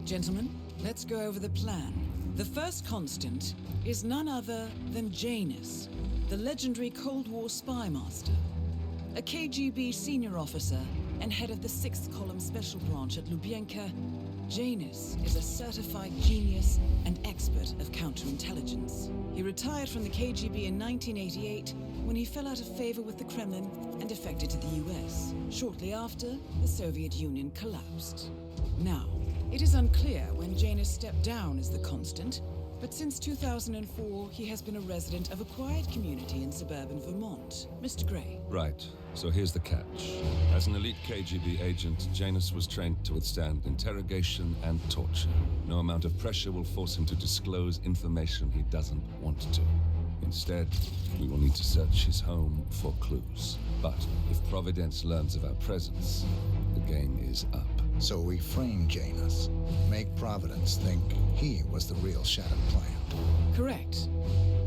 Gentlemen, let's go over the plan. The first constant is none other than Janus, the legendary Cold War spy master. A KGB senior officer and head of the 6th Column Special Branch at Lubyanka, Janus is a certified genius and expert of counterintelligence. He retired from the KGB in 1988 when he fell out of favor with the Kremlin and defected to the US. Shortly after, the Soviet Union collapsed. Now, it is unclear when Janus stepped down as the constant, but since 2004, he has been a resident of a quiet community in suburban Vermont. Mr. Gray. Right. So here's the catch. As an elite KGB agent, Janus was trained to withstand interrogation and torture. No amount of pressure will force him to disclose information he doesn't want to. Instead, we will need to search his home for clues. But if Providence learns of our presence, the game is up. So we frame Janus, make Providence think he was the real shattered plant. Correct.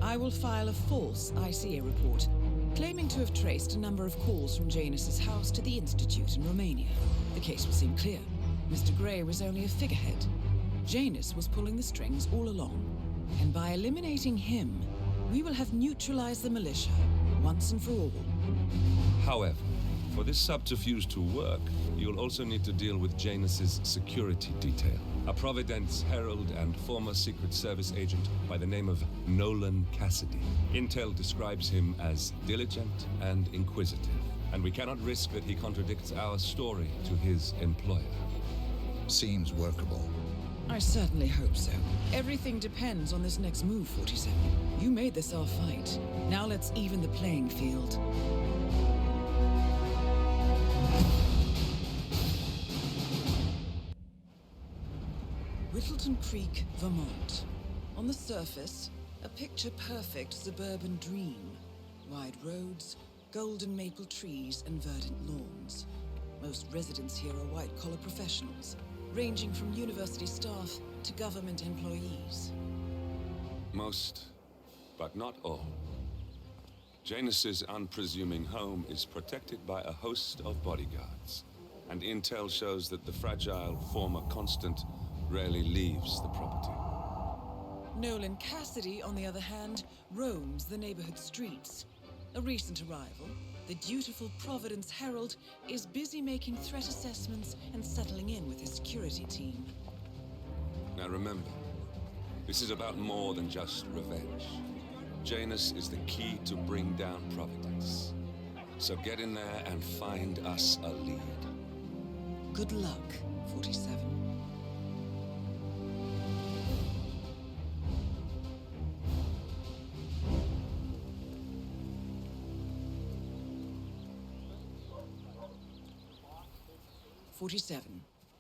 I will file a false ICA report, claiming to have traced a number of calls from Janus's house to the Institute in Romania. The case will seem clear. Mr. Gray was only a figurehead. Janus was pulling the strings all along. And by eliminating him, we will have neutralized the militia, once and for all. However, for this subterfuge to work, you'll also need to deal with Janus's security detail. A Providence herald and former Secret Service agent by the name of Nolan Cassidy. Intel describes him as diligent and inquisitive, and we cannot risk that he contradicts our story to his employer. Seems workable. I certainly hope so. Everything depends on this next move, 47. You made this our fight. Now let's even the playing field. Whittleton Creek, Vermont. On the surface, a picture-perfect suburban dream. Wide roads, golden maple trees, and verdant lawns. Most residents here are white-collar professionals, ranging from university staff to government employees. Most, but not all. Janus's unpresuming home is protected by a host of bodyguards, and intel shows that the fragile former constant rarely leaves the property. Nolan Cassidy, on the other hand, roams the neighborhood streets. A recent arrival, the dutiful Providence Herald is busy making threat assessments and settling in with his security team. Now remember, this is about more than just revenge. Janus is the key to bring down Providence. So get in there and find us a lead. Good luck, 47.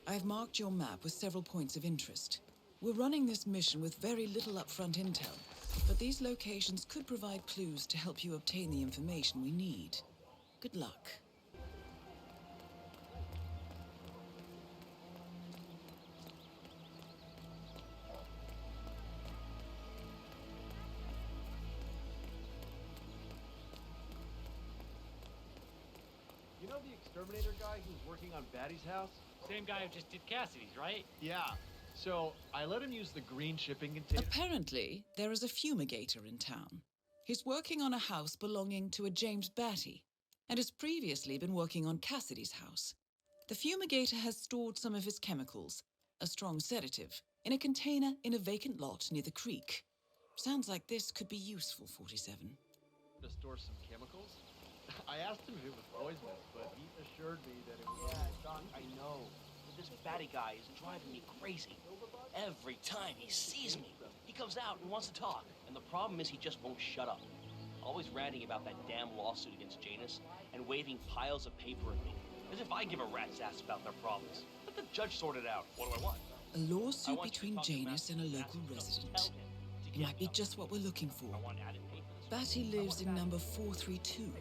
I've marked your map with several points of interest. We're running this mission with very little upfront intel, but these locations could provide clues to help you obtain the information we need. Good luck. You know the exterminator guy who's working on Batty's house? Same guy who just did Cassidy's, right? Yeah. So, I let him use the green shipping container. Apparently, there is a fumigator in town. He's working on a house belonging to a James Batty, and has previously been working on Cassidy's house. The fumigator has stored some of his chemicals, a strong sedative, in a container in a vacant lot near the creek. Sounds like this could be useful, 47. To store some chemicals? I asked him if it was poisonous, but he assured me that it was... Yeah, Doc, I know. But this Batty guy is driving me crazy. Every time he sees me, he comes out and wants to talk. And the problem is he just won't shut up. Always ranting about that damn lawsuit against Janus and waving piles of paper at me. As if I give a rat's ass about their problems. Let the judge sort it out. What do I want? A lawsuit between Janus and a local resident. It might be just what we're looking for. Batty lives in number 432.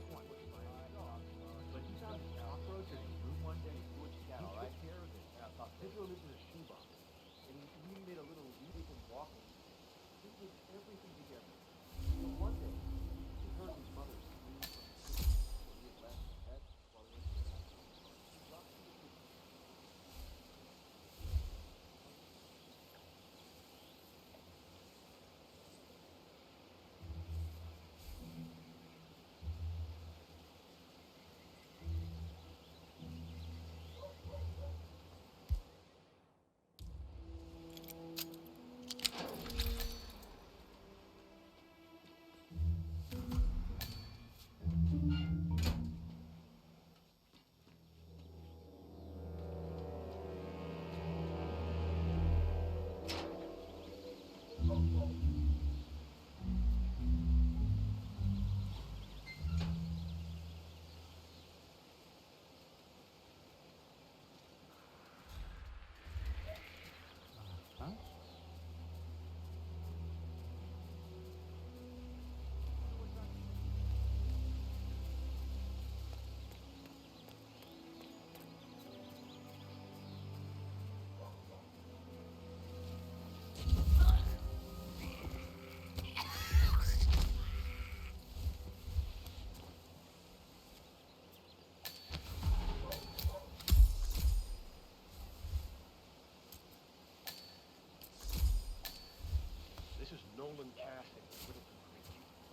Nolan Cassidy, Whittleton Creek.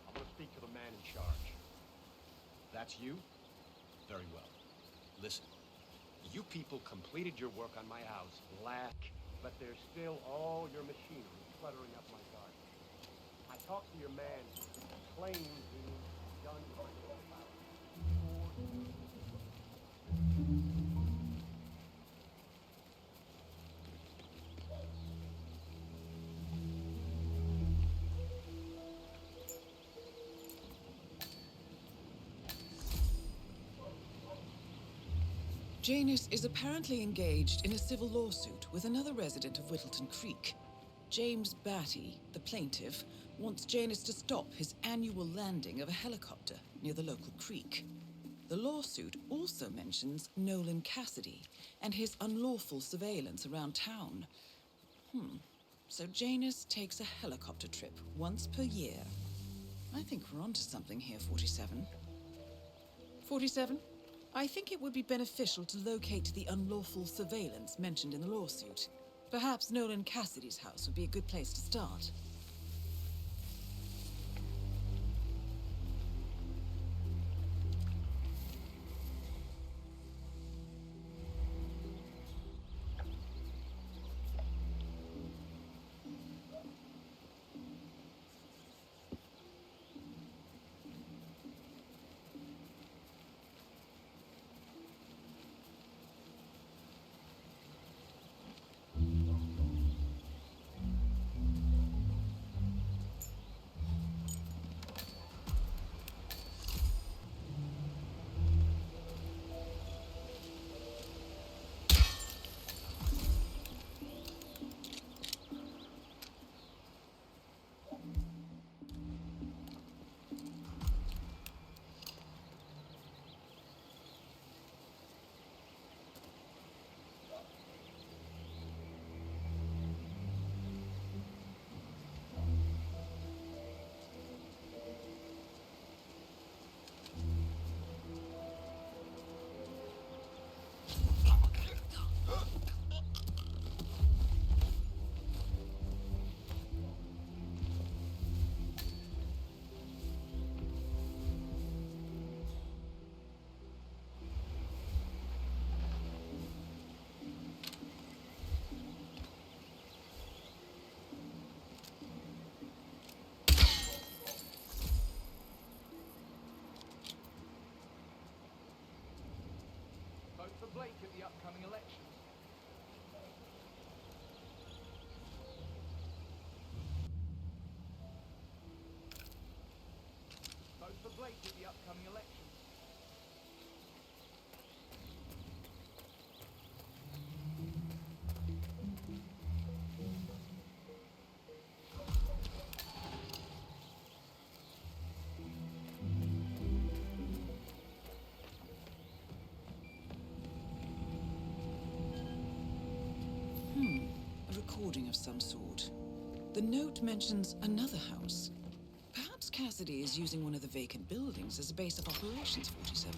I want to speak to the man in charge. That's you? Very well. Listen, you people completed your work on my house last, but there's still all your machinery cluttering up my garden. I talked to your man. He claims he needs to be done by the hour. Janus is apparently engaged in a civil lawsuit with another resident of Whittleton Creek. James Batty, the plaintiff, wants Janus to stop his annual landing of a helicopter near the local creek. The lawsuit also mentions Nolan Cassidy and his unlawful surveillance around town. So Janus takes a helicopter trip once per year. I think we're onto something here, 47. 47? I think it would be beneficial to locate the unlawful surveillance mentioned in the lawsuit. Perhaps Nolan Cassidy's house would be a good place to start. Vote for Blake at the upcoming elections. Vote for Blake at the upcoming elections. A recording of some sort. The note mentions another house. Perhaps Cassidy is using one of the vacant buildings as a base of operations, 47.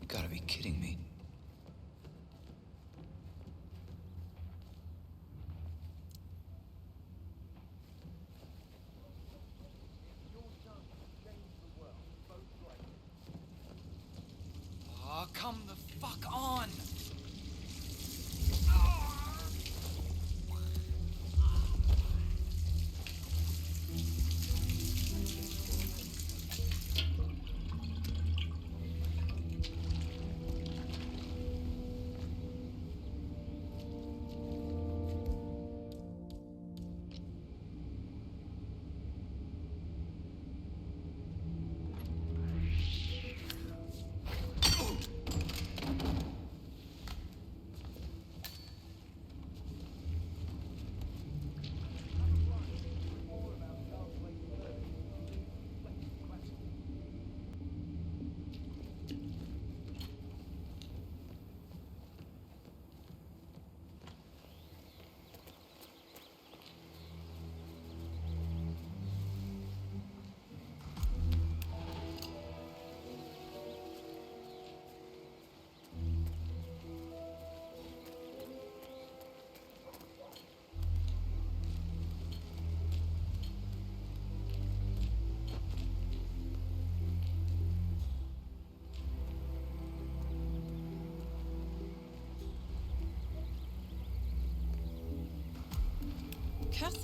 You gotta be kidding me.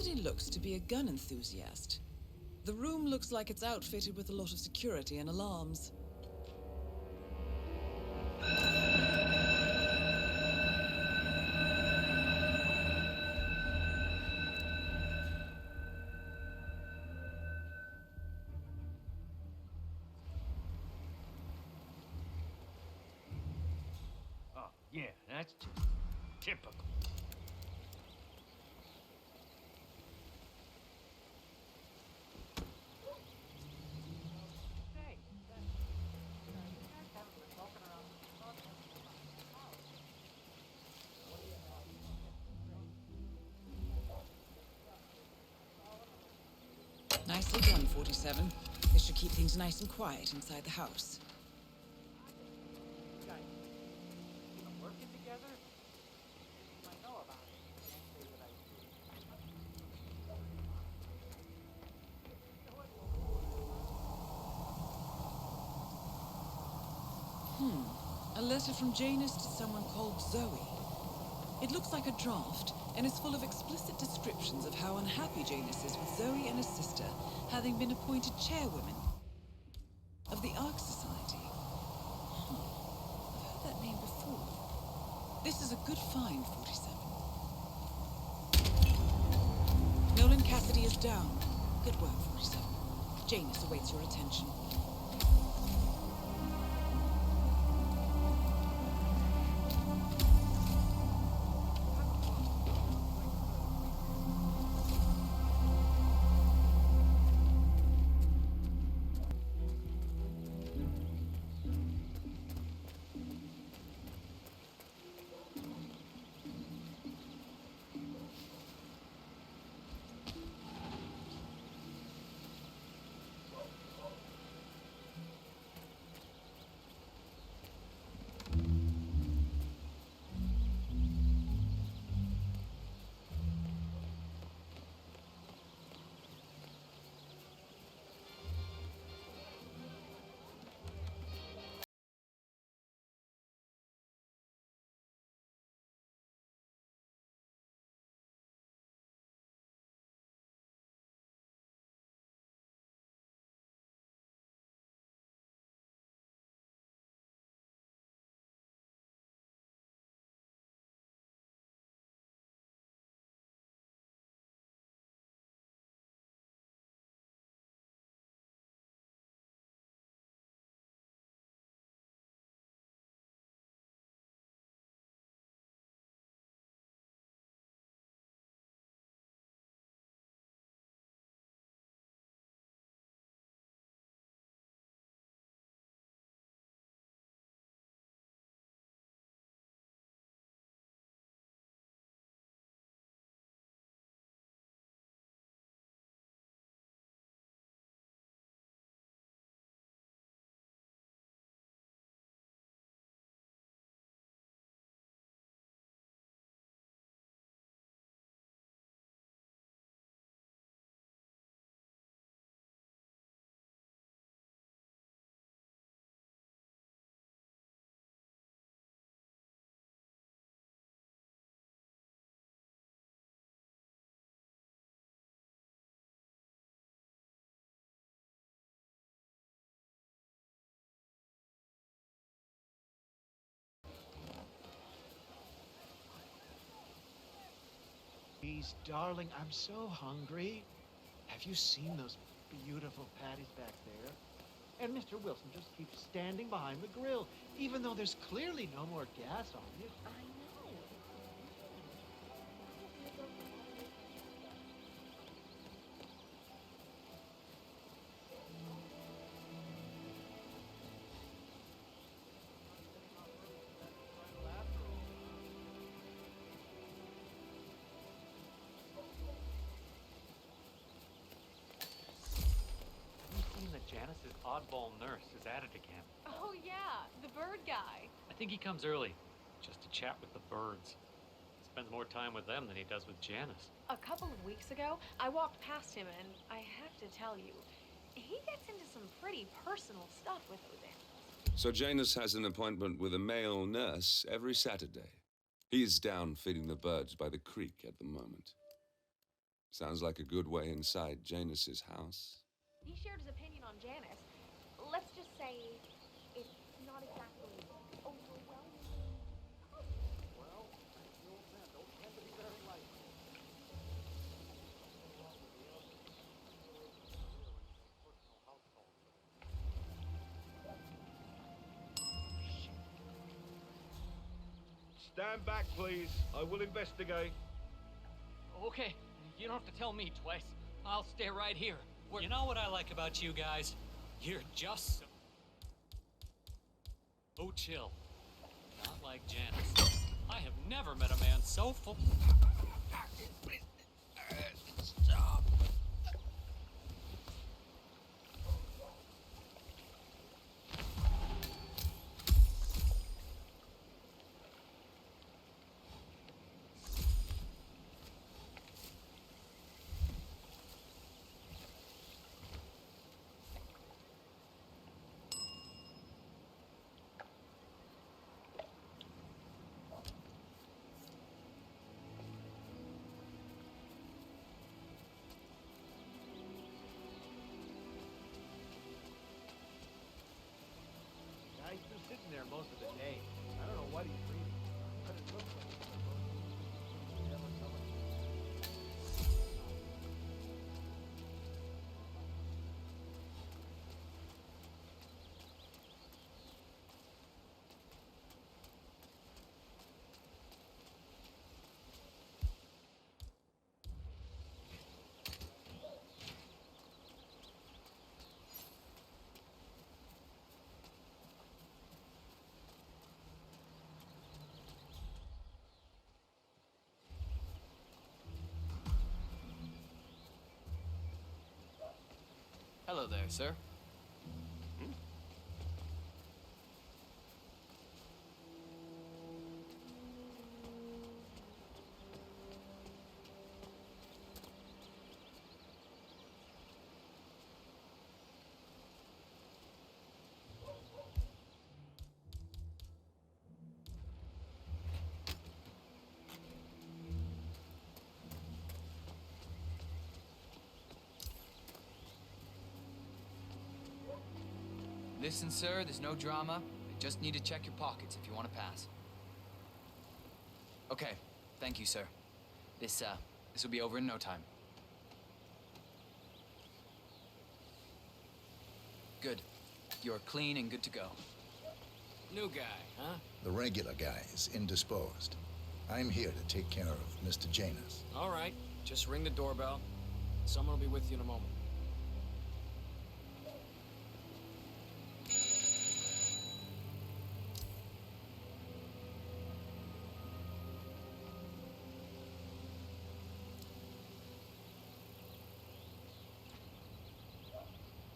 Cassidy looks to be a gun enthusiast. The room looks like it's outfitted with a lot of security and alarms. Oh, yeah, that's just typical. Nicely done, 47. This should keep things nice and quiet inside the house. Guys, working together? I know about it. Can't say that I A letter from Janus to someone called Zoe. It looks like a draft, and is full of explicit descriptions of how unhappy Janus is with Zoe and her sister having been appointed chairwomen of the Ark Society. I've heard that name before. This is a good find, 47. Nolan Cassidy is down. Good work, 47. Janus awaits your attention. Please, darling, I'm so hungry. Have you seen those beautiful patties back there? And Mr. Wilson just keeps standing behind the grill, even though there's clearly no more gas on it. Have you seen that Janice's oddball nurse is at it again? Oh, yeah, the bird guy. I think he comes early, just to chat with the birds. Spends more time with them than he does with Janice. A couple of weeks ago, I walked past him, and I have to tell you, he gets into some pretty personal stuff with those animals. So Janus has an appointment with a male nurse every Saturday. He's down feeding the birds by the creek at the moment. Sounds like a good way inside Janus's house. He shared his opinion on Janice. Let's just say it's not exactly overwhelming. Well, the old men don't tend to be very likely. Stand back, please. I will investigate. Okay, you don't have to tell me twice. I'll stay right here. You know what I like about you guys? You're just so chill. Not like Janice. I have never met a man so full. Stop! Guy's been sitting there most of the day. I don't know what he's reading, but it looks like it's supposed to be ever coming. Hello there, sir. Listen, sir, there's no drama. I just need to check your pockets if you want to pass. Okay, thank you, sir. This will be over in no time. Good. You're clean and good to go. New guy, huh? The regular guy is indisposed. I'm here to take care of Mr. Janus. All right, just ring the doorbell. Someone will be with you in a moment.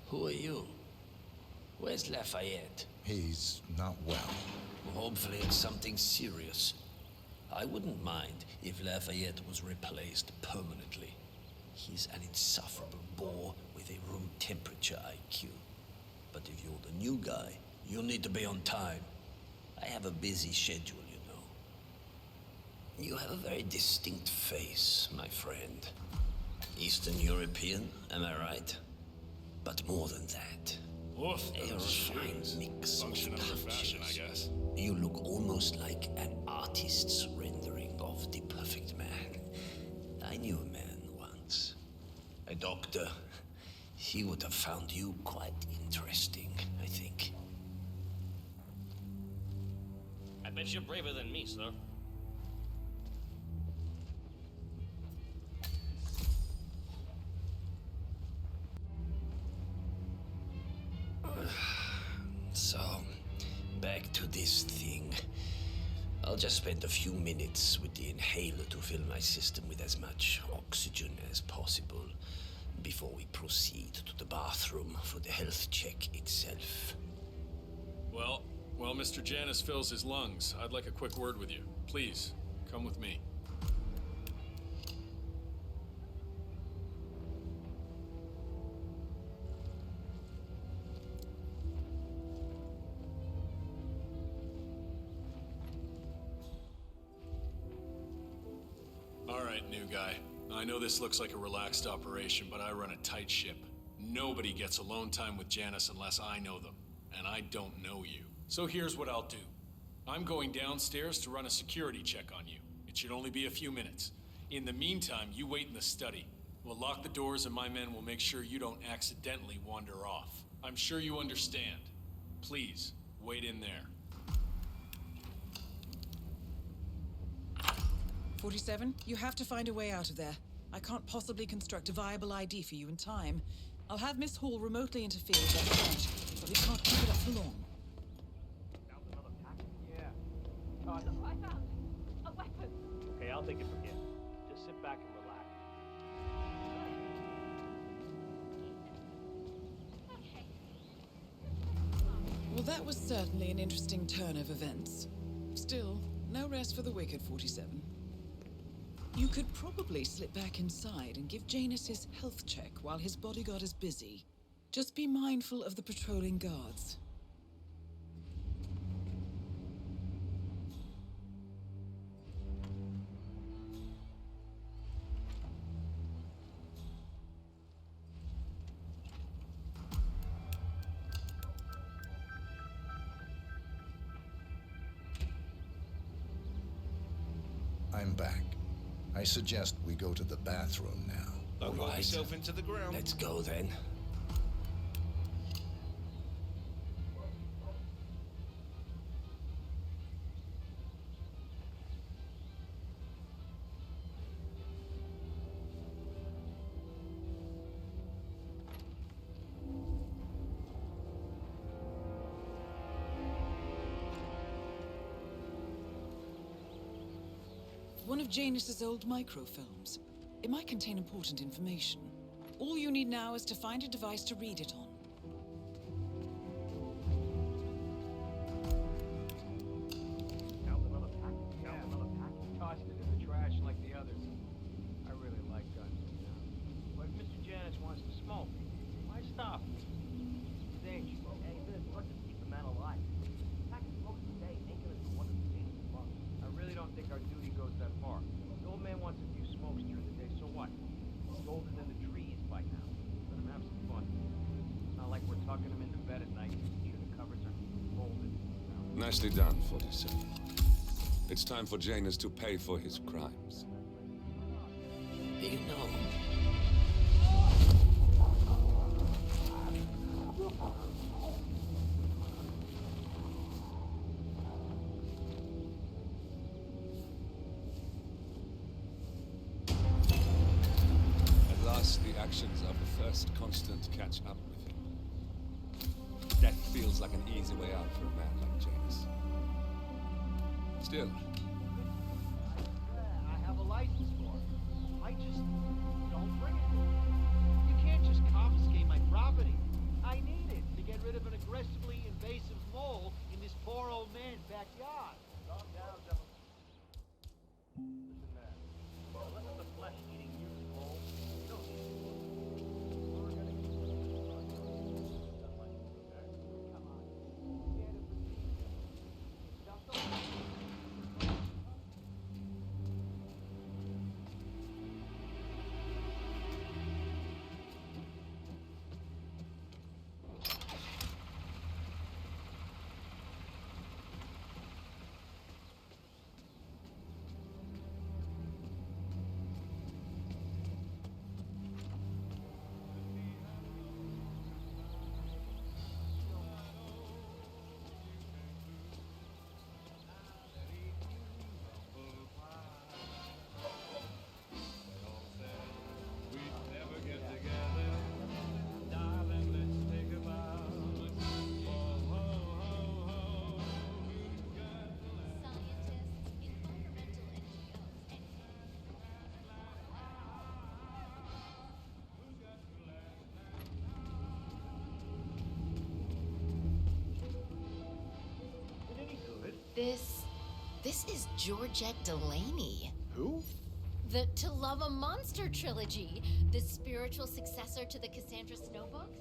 Who are you? Where's Lafayette? He's not well. Hopefully it's something serious. I wouldn't mind if Lafayette was replaced permanently. He's an insufferable bore with a room temperature IQ. But if you're the new guy, you'll need to be on time. I have a busy schedule, you know. You have a very distinct face, my friend. Eastern European, am I right? But more than that, a refined mix of cultures. I guess. You look almost like an artist's rendering of the perfect man. I knew a man once, a doctor. He would have found you quite interesting, I think. I bet you're braver than me, sir. So, back to this thing. I'll just spend a few minutes with the inhaler to fill my system with as much oxygen as possible before we proceed to the bathroom for the health check itself. Well, while Mr. Janus fills his lungs, I'd like a quick word with you. Please, come with me. All right, new guy. I know this looks like a relaxed operation, but I run a tight ship. Nobody gets alone time with Janice unless I know them, and I don't know you. So here's what I'll do. I'm going downstairs to run a security check on you. It should only be a few minutes. In the meantime, you wait in the study. We'll lock the doors and my men will make sure you don't accidentally wander off. I'm sure you understand. Please, wait in there. 47, you have to find a way out of there. I can't possibly construct a viable ID for you in time. I'll have Miss Hall remotely interfere with that search, but we can't keep it up for long. Found another package? Yeah. I found a weapon. Okay, I'll take it from here. Just sit back and relax. Okay. Well, that was certainly an interesting turn of events. Still, no rest for the wicked, 47. You could probably slip back inside and give Janus his health check while his bodyguard is busy. Just be mindful of the patrolling guards. I'm back. I suggest we go to the bathroom now. All right. Yourself into the ground. Let's go then. One of Janus's old microfilms. It might contain important information. All you need now is to find a device to read it on. Found another package? Found another package? Tossed it in the trash like the others. I really like guns, you know. But if Mr. Janus wants to smoke, why stop? It's dangerous. Anything that's worth to keep the man alive. Packing smokes today ain't gonna do one of the things a month. I really don't think our duty goes that far. The old man wants a few smokes during the day, so what? He's older than the trees by now. Let him have some fun. It's not like we're tucking him into bed at night, making sure the covers are folded. Nicely done, 47. It's time for Janus to pay for his crimes. You know, At last, the actions of the first constant catch up with him. Death feels like an easy way out for a man like Janus. Still, I have a license for it. I just don't bring it. You can't just confiscate my property. I need it to get rid of an aggressively invasive mole in this poor old man's backyard. Calm down, gentlemen. Listen, man. Unless it's a flesh-eating mutant mole, you don't need it. We're gonna get rid of it. That's my okay? Come on. Get it with me. Stop the This is Georgette Delaney. Who? The To Love a Monster trilogy, the spiritual successor to the Cassandra Snow books.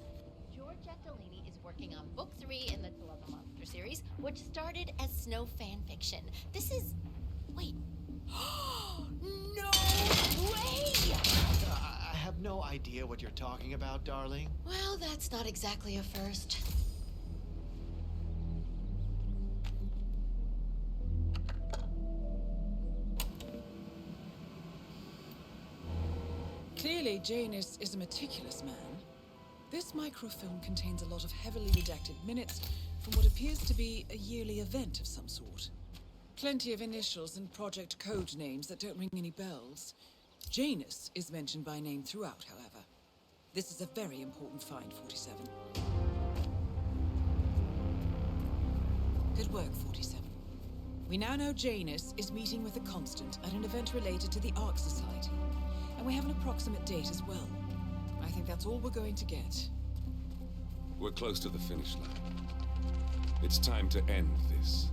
Georgette Delaney is working on book 3 in the To Love a Monster series, which started as Snow fan fiction. This is... wait. No way! idea what you're talking about, darling? Well, that's not exactly a first. Clearly, Janus is a meticulous man. This microfilm contains a lot of heavily redacted minutes from what appears to be a yearly event of some sort. Plenty of initials and project code names that don't ring any bells. Janus is mentioned by name throughout, however. This is a very important find, 47. Good work, 47. We now know Janus is meeting with the Constant at an event related to the Ark Society. And we have an approximate date as well. I think that's all we're going to get. We're close to the finish line. It's time to end this.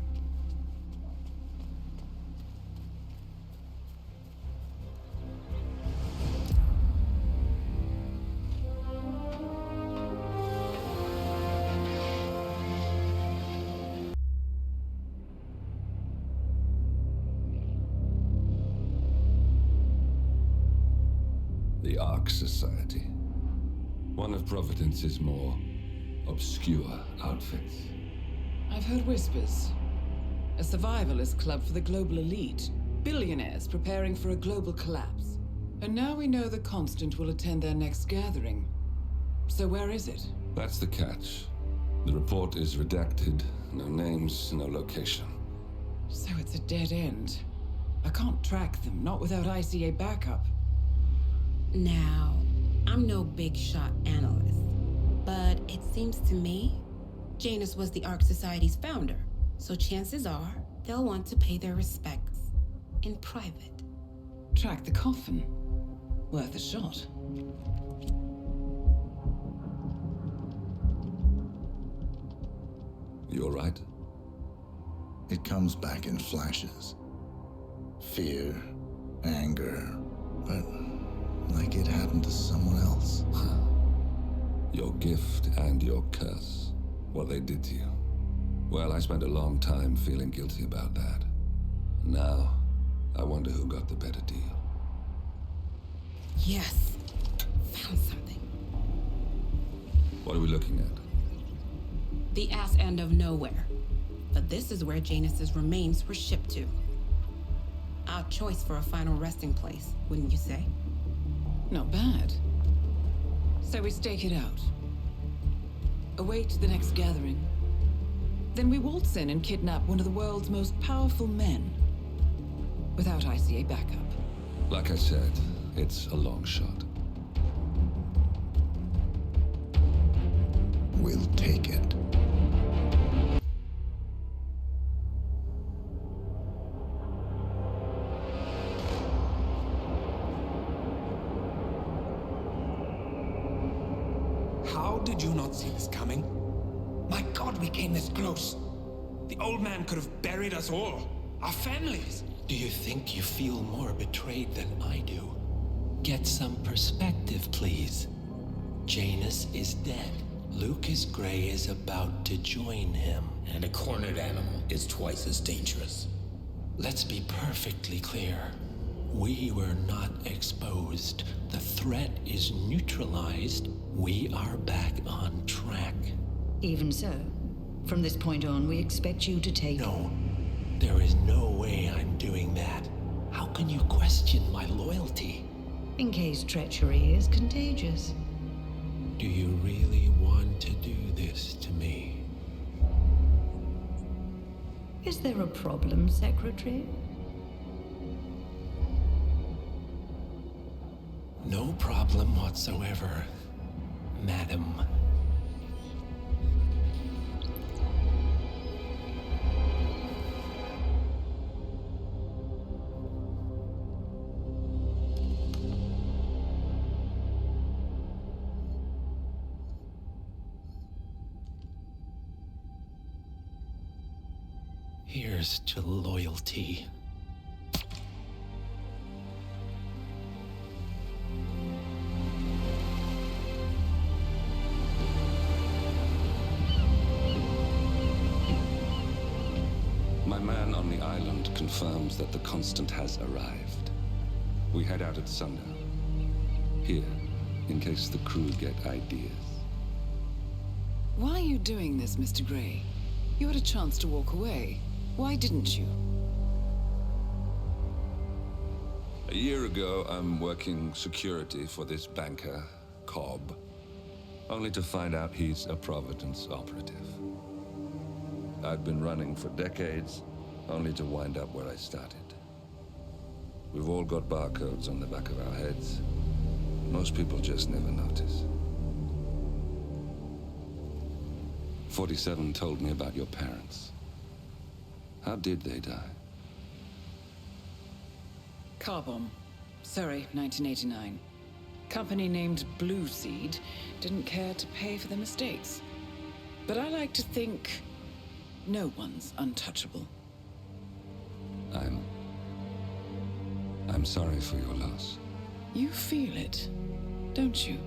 The Ark Society. One of Providence's more obscure outfits. I've heard whispers. A survivalist club for the global elite. Billionaires preparing for a global collapse. And now we know the Constant will attend their next gathering. So where is it? That's the catch. The report is redacted. No names, no location. So it's a dead end. I can't track them, not without ICA backup. Now, I'm no big shot analyst, but it seems to me Janus was the Ark Society's founder, so chances are they'll want to pay their respects in private. Track the coffin. Worth a shot. You all right? It comes back in flashes. Fear, anger, but like it happened to someone else. Your gift and your curse. What they did to you. Well, I spent a long time feeling guilty about that. Now, I wonder who got the better deal. Yes. Found something. What are we looking at? The ass end of nowhere. But this is where Janus's remains were shipped to. Our choice for a final resting place, wouldn't you say? Not bad. So we stake it out. Await the next gathering. Then we waltz in and kidnap one of the world's most powerful men. Without ICA backup. Like I said, it's a long shot. We'll take it. How did you not see this coming? My God, we came this close. The old man could have buried us all. Our families. Do you think you feel more betrayed than I do? Get some perspective, please. Janus is dead. Lucas Gray is about to join him. And a cornered animal is twice as dangerous. Let's be perfectly clear. We were not exposed. The threat is neutralized. We are back on track. Even so, from this point on, we expect you to take... No, there is no way I'm doing that. How can you question my loyalty? In case treachery is contagious. Do you really want to do this to me? Is there a problem, Secretary? No problem whatsoever, Madam. Here's to loyalty. My man on the island confirms that the Constant has arrived. We head out at sundown. Here, in case the crew get ideas. Why are you doing this, Mr. Gray? You had a chance to walk away. Why didn't you? A year ago, I'm working security for this banker, Cobb, only to find out he's a Providence operative. I've been running for decades, only to wind up where I started. We've all got barcodes on the back of our heads. Most people just never notice. 47 told me about your parents. How did they die? Car bomb. Surrey, 1989. Company named Blue Seed didn't care to pay for the mistakes. But I like to think no one's untouchable. I'm sorry for your loss. You feel it, don't you?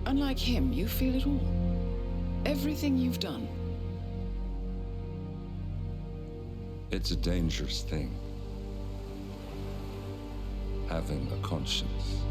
Unlike him, you feel it all. Everything you've done. It's a dangerous thing, having a conscience.